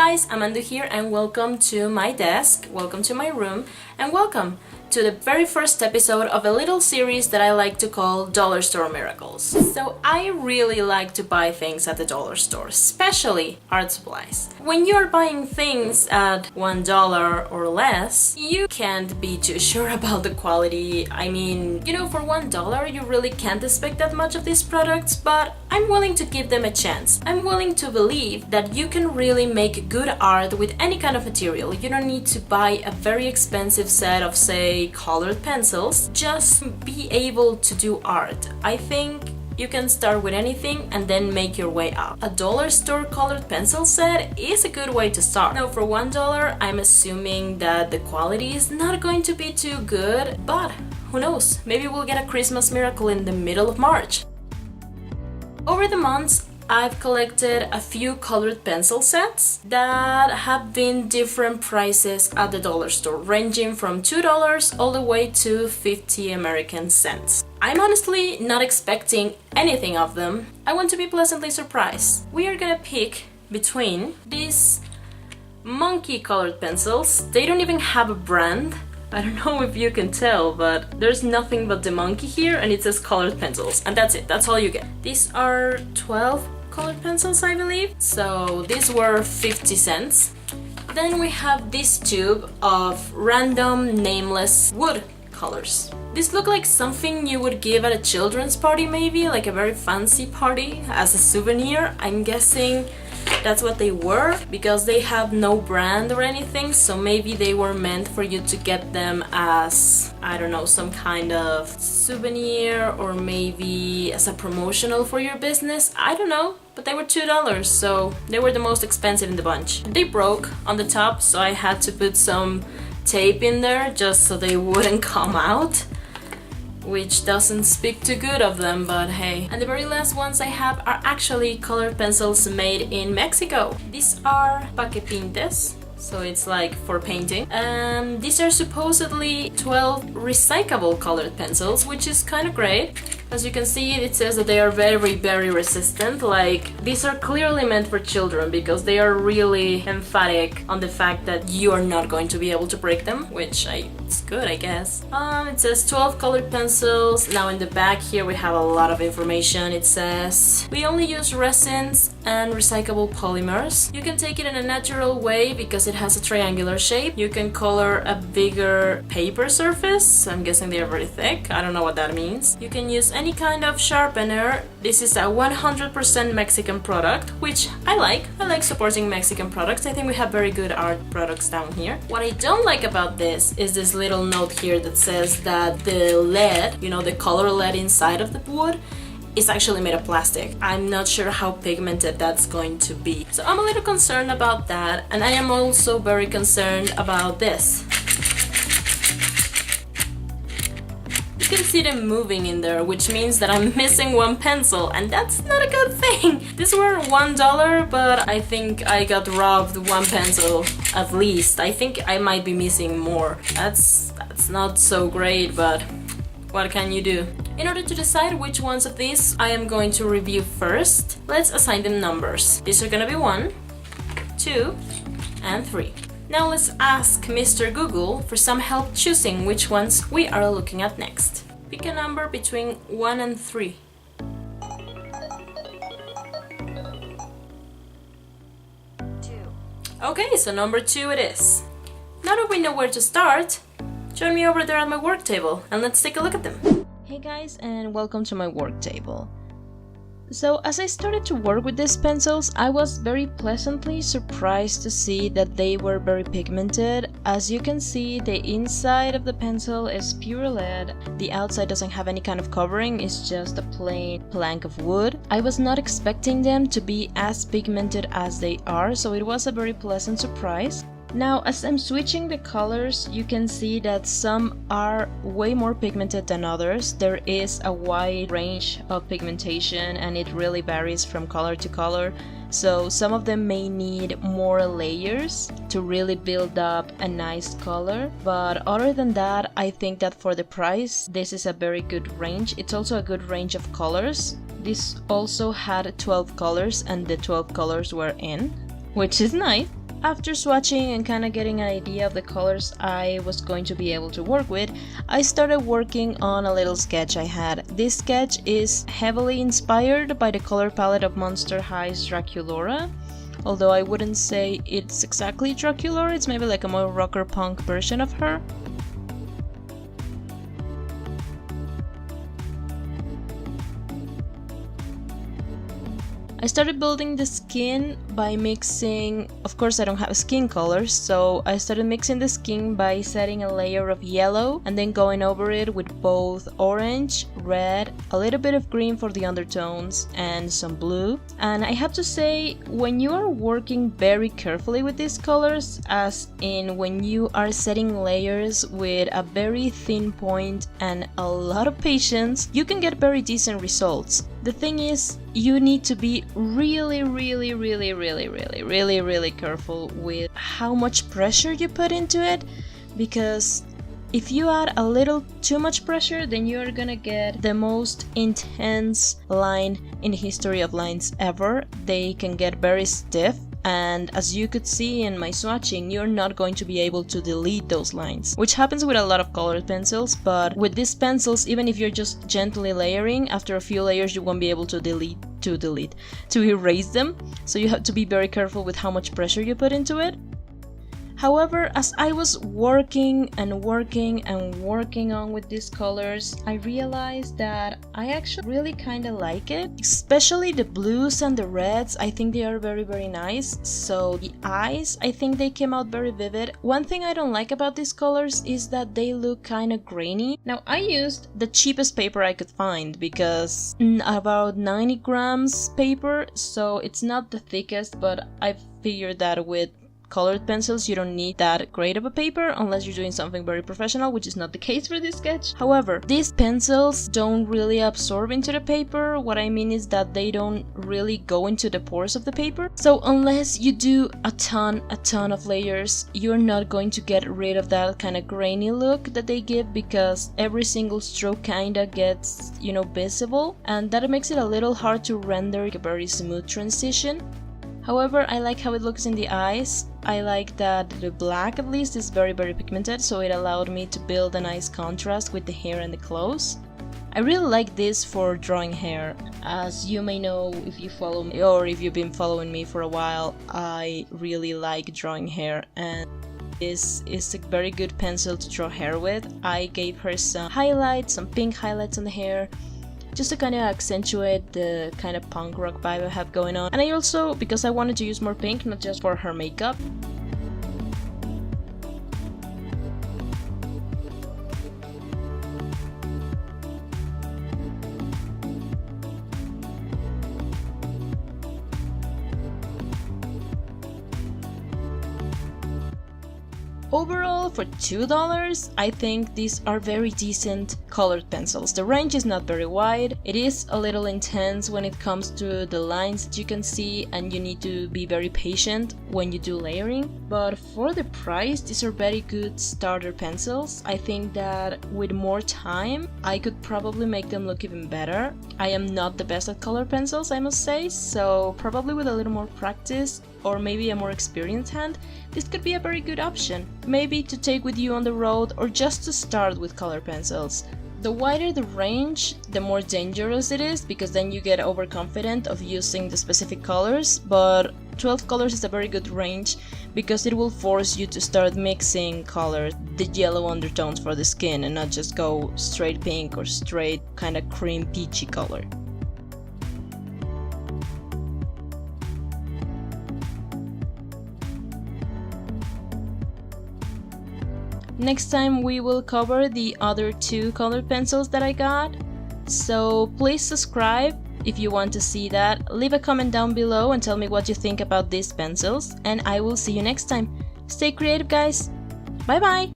guys, Amandu here and welcome to my desk, welcome to my room, and welcome to the very first episode of a little series that I like to call Dollar Store Miracles. So I really like to buy things at the dollar store, especially art supplies. When you're buying things at $1 or less, you can't be too sure about the quality. I mean, you know, for $1 you really can't expect that much of these products, but I'm willing to give them a chance. I'm willing to believe that you can really make good art with any kind of material. You don't need to buy a very expensive set of, say, colored pencils. Just be able to do art. I think you can start with anything and then make your way up. A dollar store colored pencil set is a good way to start. Now for $1, I'm assuming that the quality is not going to be too good, but who knows? Maybe we'll get a Christmas miracle in the middle of March. Over the months, I've collected a few colored pencil sets that have been different prices at the dollar store, ranging from $2 all the way to 50 American cents. I'm honestly not expecting anything of them. I want to be pleasantly surprised. We are gonna pick between these monkey colored pencils. They don't even have a brand. I don't know if you can tell, but there's nothing but the monkey here and it says colored pencils, and that's it, that's all you get. These are 12 colored pencils, I believe, so these were 50 cents. Then we have this tube of random nameless wood colors. These look like something you would give at a children's party, maybe, like a very fancy party as a souvenir. I'm guessing that's what they were, because they have no brand or anything, so maybe they were meant for you to get them as, I don't know, some kind of souvenir or maybe as a promotional for your business. I don't know, but they were $2, so they were the most expensive in the bunch. They broke on the top, so I had to put some tape in there just so they wouldn't come out, which doesn't speak too good of them, but hey. And the very last ones I have are actually colored pencils made in Mexico. These are paquepintes, so it's like for painting. And these are supposedly 12 recyclable colored pencils, which is kind of great. As you can see, it says that they are very, very resistant. Like, these are clearly meant for children because they are really emphatic on the fact that you are not going to be able to break them, which it's good, I guess. It says 12 colored pencils. Now in the back here we have a lot of information. It says, we only use resins and recyclable polymers. You can take it in a natural way because it has a triangular shape. You can color a bigger paper surface. I'm guessing they are very thick. I don't know what that means. You can use any kind of sharpener. This is a 100% Mexican product, which I like. I like supporting Mexican products. I think we have very good art products down here. What I don't like about this is this little note here that says that the lead, you know, the color lead inside of the wood, is actually made of plastic. I'm not sure how pigmented that's going to be. So I'm a little concerned about that, and I am also very concerned about this. You can see them moving in there, which means that I'm missing one pencil, and that's not a good thing. These were $1, but I think I got robbed one pencil at least. I think I might be missing more. That's not so great, but what can you do? In order to decide which ones of these I am going to review first, let's assign them numbers. These are gonna be 1, 2, and 3. Now let's ask Mr. Google for some help choosing which ones we are looking at next. Pick a number between 1 and 3. 2. Okay, so number 2 it is. Now that we know where to start, join me over there at my work table and let's take a look at them. Hey guys, and welcome to my work table. So as I started to work with these pencils, I was very pleasantly surprised to see that they were very pigmented. As you can see, the inside of the pencil is pure lead. The outside doesn't have any kind of covering, it's just a plain plank of wood. I was not expecting them to be as pigmented as they are, so it was a very pleasant surprise. Now, as I'm switching the colors, you can see that some are way more pigmented than others. There is a wide range of pigmentation and it really varies from color to color. So some of them may need more layers to really build up a nice color. But other than that, I think that for the price, this is a very good range. It's also a good range of colors. This also had 12 colors and the 12 colors were in, which is nice. after swatching and kind of getting an idea of the colors I was going to be able to work with, I started working on a little sketch I had. This sketch is heavily inspired by the color palette of Monster High's Draculaura, although I wouldn't say it's exactly Draculaura, it's maybe like a more rocker punk version of her. I started building the skin by mixing, of course I don't have skin colors, so I started mixing the skin by setting a layer of yellow and then going over it with both orange, red, a little bit of green for the undertones, and some blue. And I have to say, when you are working very carefully with these colors, as in when you are setting layers with a very thin point and a lot of patience, you can get very decent results. The thing is, you need to be really careful with how much pressure you put into it, because if you add a little too much pressure, then you're gonna get the most intense line in the history of lines ever. They can get very stiff, and as you could see in my swatching, you're not going to be able to delete those lines, which happens with a lot of colored pencils. But with these pencils, even if you're just gently layering, after a few layers you won't be able to erase them, so you have to be very careful with how much pressure you put into it. However, as I was working on with these colors, I realized that I actually really kind of like it. Especially the blues and the reds, I think they are very nice. So the eyes, I think they came out very vivid. One thing I don't like about these colors is that they look kind of grainy. Now, I used the cheapest paper I could find, because about 90 grams paper, so it's not the thickest, but I figured that with colored pencils you don't need that great of a paper unless you're doing something very professional, which is not the case for this sketch. However, these pencils don't really absorb into the paper. What I mean is that they don't really go into the pores of the paper. So unless you do a ton of layers, you're not going to get rid of that kind of grainy look that they give, because every single stroke kinda gets, visible, and that makes it a little hard to render a very smooth transition. However, I like how it looks in the eyes. I like that the black, at least, is very pigmented, so it allowed me to build a nice contrast with the hair and the clothes. I really like this for drawing hair. As you may know if you follow me, or if you've been following me for a while, I really like drawing hair, and this is a very good pencil to draw hair with. I gave her some highlights, some pink highlights on the hair, just to kind of accentuate the kind of punk rock vibe I have going on. And I also, because I wanted to use more pink, not just for her makeup. Overall, for $2, I think these are very decent colored pencils. The range is not very wide, it is a little intense when it comes to the lines that you can see, and you need to be very patient when you do layering. But for the price, these are very good starter pencils. I think that with more time, I could probably make them look even better. I am not the best at color pencils, I must say, so probably with a little more practice, or maybe a more experienced hand, this could be a very good option. Maybe to take with you on the road, or just to start with color pencils. The wider the range, the more dangerous it is, because then you get overconfident of using the specific colors, but 12 colors is a very good range because it will force you to start mixing colors, the yellow undertones for the skin, and not just go straight pink or straight kind of cream peachy color. Next time we will cover the other 2 colored pencils that I got, so please subscribe if you want to see that. Leave a comment down below and tell me what you think about these pencils, and I will see you next time. Stay creative, guys! Bye bye!